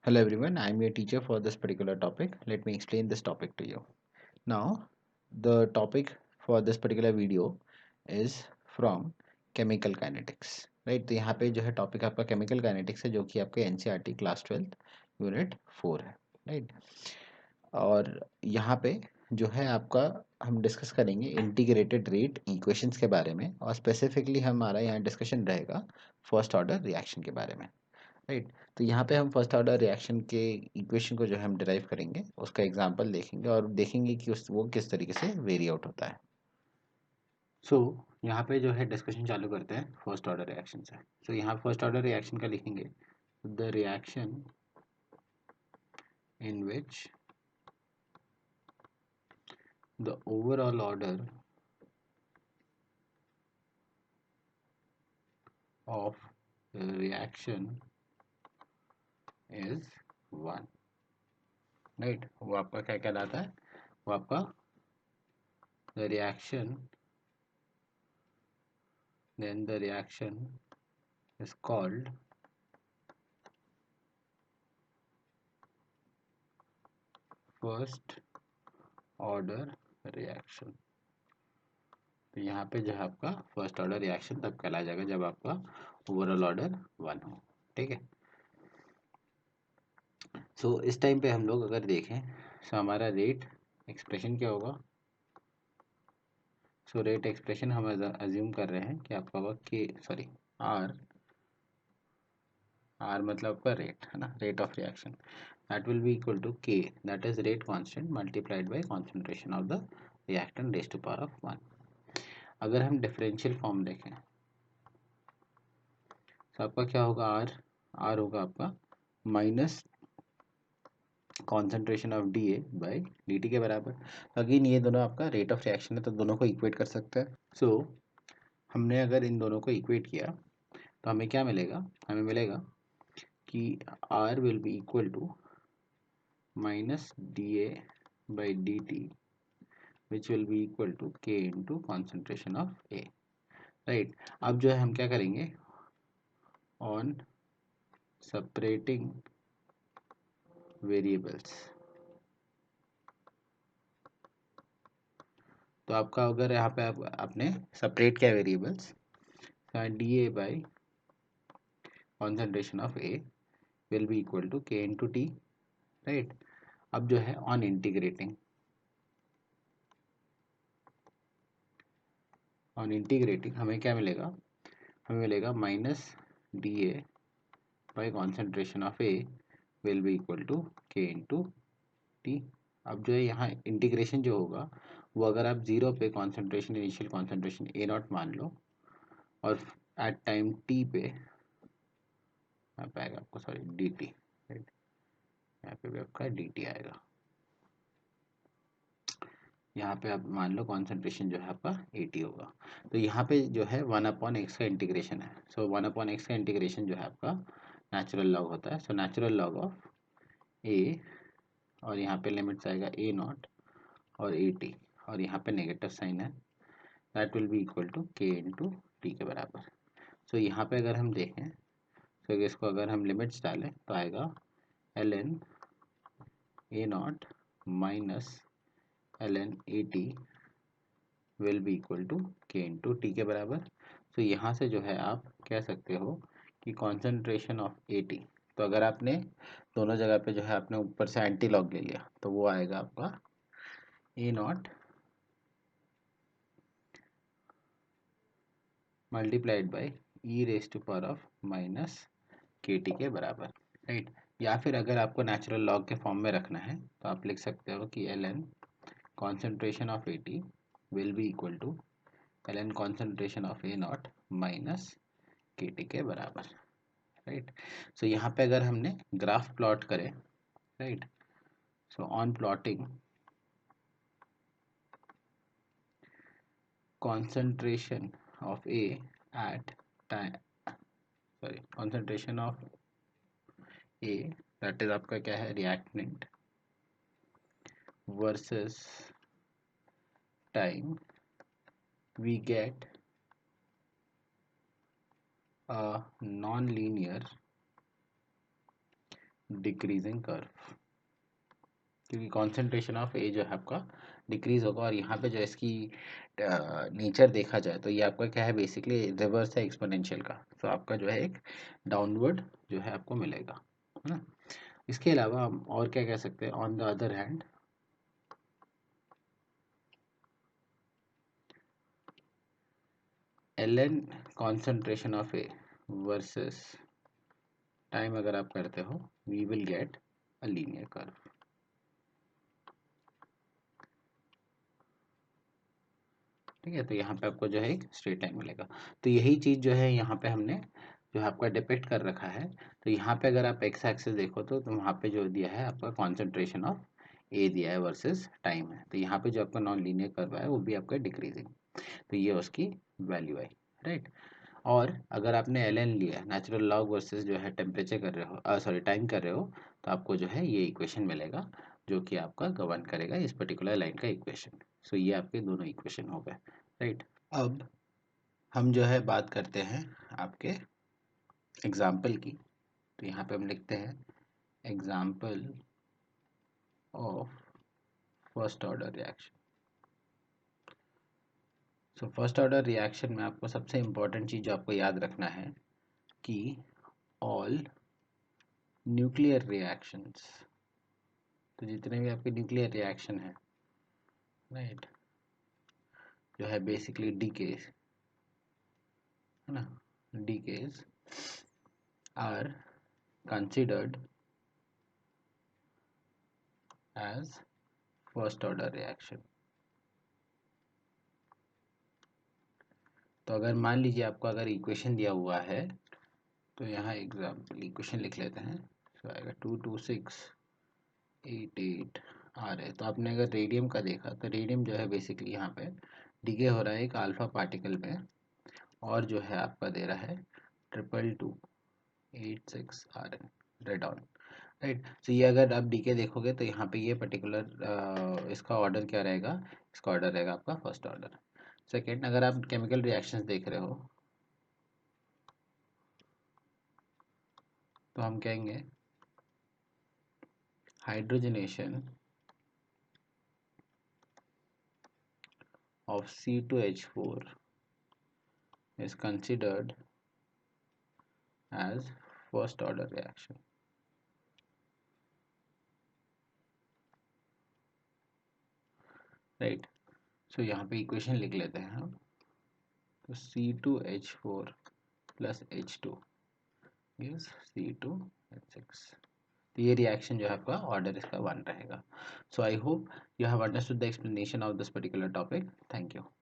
Hello everyone, I am your teacher for this particular topic. Let me explain this topic to you. Now, the topic for this particular video is from chemical kinetics. Right, तो यहाँ पे जो है topic आपका chemical kinetics है, जो कि आपके एनसीईआरटी क्लास 12 यूनिट 4 है. राइट, और यहाँ पे जो है आपका हम डिस्कस करेंगे इंटीग्रेटेड रेट इक्वेशंस के बारे में, और स्पेसिफिकली हमारा यहाँ डिस्कशन रहेगा फर्स्ट ऑर्डर रिएक्शन के बारे में. राइट, तो यहाँ पे हम फर्स्ट ऑर्डर रिएक्शन के इक्वेशन को जो है हम डिराइव करेंगे, उसका एग्जांपल देखेंगे और देखेंगे कि वो किस तरीके से वेरी आउट होता है. सो यहाँ पे जो है डिस्कशन चालू करते हैं फर्स्ट ऑर्डर रिएक्शन से. सो यहाँ फर्स्ट ऑर्डर रिएक्शन का लिखेंगे the reaction in which the overall order of reaction is 1. Right, वो आपका क्या कहलाता है, वो आपका the reaction, then the reaction is called first order reaction. तो यहाँ पे जो है आपका फर्स्ट ऑर्डर रिएक्शन तब कहलाया जाएगा जब आपका ओवरऑल ऑर्डर 1 हो. ठीक है. सो इस टाइम पे हम लोग अगर देखें, सो हमारा रेट एक्सप्रेशन क्या होगा. सो रेट एक्सप्रेशन हम अज्यूम कर रहे हैं कि आपका होगा के सॉरी आर. आर मतलब आपका रेट है ना, rate of reaction. That will be equal to K, that is rate constant multiplied by concentration of the reactant raised to power of 1. अगर हम डिफरेंशियल फॉर्म देखें तो आपका क्या होगा, आर. आर होगा आपका minus concentration of D A by D T के बराबर. अगेन ये दोनों आपका रेट ऑफ रिएक्शन है, तो दोनों को इक्वेट कर सकते हैं. सो हमने अगर इन दोनों को इक्वेट किया तो हमें क्या मिलेगा, हमें मिलेगा कि R will be equal to minus D A by D T which will be equal to K into concentration of A. Right, अब जो है हम क्या करेंगे, ऑन separating variables. तो आपका अगर यहाँ पे आपने सेपरेट किया variables, D A by concentration of A will be equal to K into T. Right, अब जो है ऑन इंटीग्रेटिंग, हमें क्या मिलेगा, हमें मिलेगा minus D A by concentration of A will be equal to K into T. अब जो है यहाँ इंटीग्रेशन जो होगा वो अगर आप जीरो पे concentration, initial concentration A not मान लो, और एट टाइम टी पे यहाँ पे आएगा आपको सॉरी डी टी. राइट, यहाँ पे भी आपका डी टी आएगा. यहाँ पे आप मान लो कॉन्सेंट्रेशन जो है आपका 80 होगा. तो यहाँ पे जो है 1/x का इंटीग्रेशन है. सो 1/x का इंटीग्रेशन जो है आपका नेचुरल लॉग होता है. सो नेचुरल लॉग ऑफ ए, और यहाँ पे लिमिट्स आएगा ए नॉट और ए टी, और यहाँ पे नेगेटिव साइन है, that will be equal to K into T के बराबर. सो यहाँ पे अगर हम देखें, तो इसको अगर हम लिमिट्स डालें तो आएगा L N A naught minus L N A T will be equal to K into T के बराबर. तो यहाँ से जो है आप कह सकते हो कि कॉन्सेंट्रेशन ऑफ ए टी, तो अगर आपने दोनों जगह पे जो है आपने ऊपर से एंटी लॉग ले लिया तो वो आएगा आपका A naught multiplied by E raise to power of minus K T के बराबर. राइट, या फिर अगर आपको नेचुरल लॉग के फॉर्म में रखना है तो आप लिख सकते हो कि L N concentration of A T will be equal to L N concentration of A naught minus K T के बराबर. राइट, सो यहाँ पे अगर हमने ग्राफ प्लॉट करें, right, so on plotting concentration of A at time, sorry, concentration of A, that is आपका क्या है, reactant versus time, we get a non-linear decreasing curve, क्योंकि कॉन्सेंट्रेशन ऑफ ए जो है आपका डिक्रीज होगा। और यहाँ पे जो इसकी नेचर देखा जाए तो ये आपका क्या है, बेसिकली रिवर्स है एक्सपोनेंशियल का। तो आपका जो है एक डाउनवर्ड जो है आपको मिलेगा, है ना। इसके अलावा हम और क्या कह सकते हैं, on the other hand ln concentration of A versus time अगर आप करते हो, we will get a linear curve. ठीक है, तो यहाँ पे आपको जो है एक स्ट्रेट लाइन मिलेगा। तो यही चीज़ जो है यहाँ पे हमने जो है आपका डिपिक्ट कर रखा है। तो यहाँ पे अगर आप एक्स एक्सिस देखो तो वहाँ पे जो दिया है आपका कॉन्सेंट्रेशन ऑफ ए दिया है वर्सेस टाइम है। तो यहाँ पे जो आपका नॉन लीनियर कर्व है वो भी आपका डिक्रीजिंग, तो ये उसकी वैल्यू आई, राइट। और अगर आपने एल एन लिया नेचुरल लॉग वर्सेस जो है टेम्परेचर कर रहे हो, सॉरी टाइम कर रहे हो, तो आपको जो है ये इक्वेशन मिलेगा जो कि आपका गवर्न करेगा इस पर्टिकुलर लाइन का इक्वेशन। सो ये आपके दोनों इक्वेशन हो गए, राइट। अब हम जो है बात करते हैं आपके एग्जाम्पल की। तो यहाँ पे हम लिखते हैं example of first order reaction. So first order reaction में आपको सबसे इम्पोर्टेंट चीज़ जो आपको याद रखना है कि ऑल न्यूक्लियर रिएक्शंस, तो जितने भी आपके न्यूक्लियर रिएक्शन है, राइट, जो है बेसिकली डीकेज, है ना, decays are considered as first order reaction. तो अगर मान लीजिए आपको अगर इक्वेशन दिया हुआ है, तो यहाँ एग्जाम्पल इक्वेशन लिख लेते हैं। तो आएगा 22688 आ रहे। तो आपने अगर रेडियम का देखा तो रेडियम जो है बेसिकली यहाँ पे डिके हो रहा है एक अल्फा पार्टिकल में, और जो है आपका दे रहा है 22286 आर एन रेडॉन, राइट। तो ये अगर आप डीके देखोगे तो यहाँ पे ये पर्टिकुलर इसका ऑर्डर क्या रहेगा, इसका ऑर्डर रहेगा आपका फर्स्ट ऑर्डर। सेकेंड, अगर आप केमिकल रिएक्शंस देख रहे हो तो हम कहेंगे hydrogenation of C2H4 is considered as first order reaction, right। so यहाँ पे इक्वेशन लिख लेते हैं हम। तो C2H4 plus H2 is C2H6। तो ये रिएक्शन जो है आपका ऑर्डर इसका 1 रहेगा। So I hope you have understood the explanation of this particular topic. Thank you.